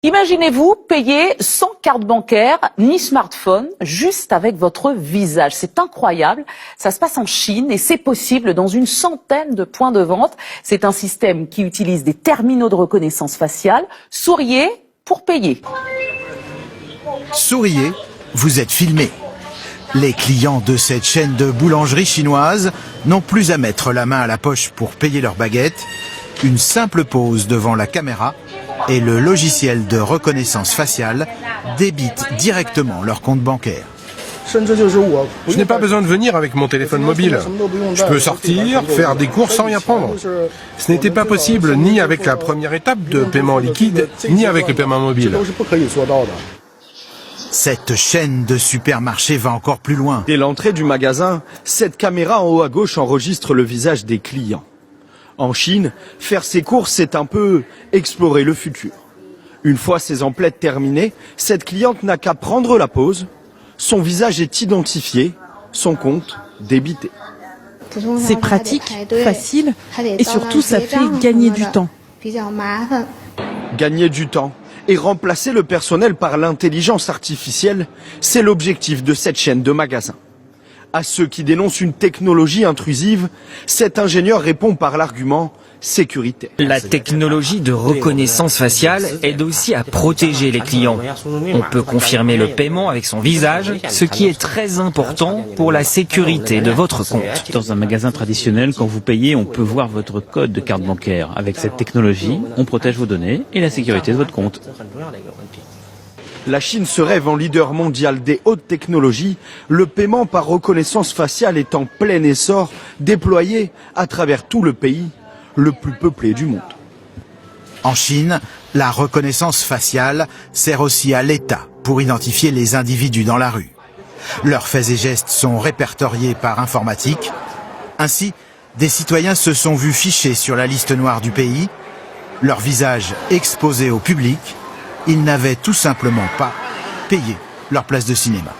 Imaginez-vous payer sans carte bancaire ni smartphone, juste avec votre visage. C'est incroyable. Ça se passe en Chine et c'est possible dans une centaine de points de vente. C'est un système qui utilise des terminaux de reconnaissance faciale. Souriez pour payer. Souriez, vous êtes filmé. Les clients de cette chaîne de boulangerie chinoise n'ont plus à mettre la main à la poche pour payer leur baguette. Une simple pause devant la caméra et le logiciel de reconnaissance faciale débite directement leur compte bancaire. Je n'ai pas besoin de venir avec mon téléphone mobile. Je peux sortir, faire des courses sans rien prendre. Ce n'était pas possible ni avec la première étape de paiement liquide, ni avec le paiement mobile. Cette chaîne de supermarchés va encore plus loin. Dès l'entrée du magasin, cette caméra en haut à gauche enregistre le visage des clients. En Chine, faire ses courses, c'est un peu explorer le futur. Une fois ses emplettes terminées, cette cliente n'a qu'à prendre la pause. Son visage est identifié, son compte débité. C'est pratique, facile et surtout ça fait gagner du temps. Gagner du temps et remplacer le personnel par l'intelligence artificielle, c'est l'objectif de cette chaîne de magasins. À ceux qui dénoncent une technologie intrusive, cet ingénieur répond par l'argument sécurité. La technologie de reconnaissance faciale aide aussi à protéger les clients. On peut confirmer le paiement avec son visage, ce qui est très important pour la sécurité de votre compte. Dans un magasin traditionnel, quand vous payez, on peut voir votre code de carte bancaire. Avec cette technologie, on protège vos données et la sécurité de votre compte. La Chine se rêve en leader mondial des hautes technologies. Le paiement par reconnaissance faciale est en plein essor, déployé à travers tout le pays, le plus peuplé du monde. En Chine, la reconnaissance faciale sert aussi à l'État pour identifier les individus dans la rue. Leurs faits et gestes sont répertoriés par informatique. Ainsi, des citoyens se sont vus fichés sur la liste noire du pays, leur visage exposé au public. Ils n'avaient tout simplement pas payé leur place de cinéma.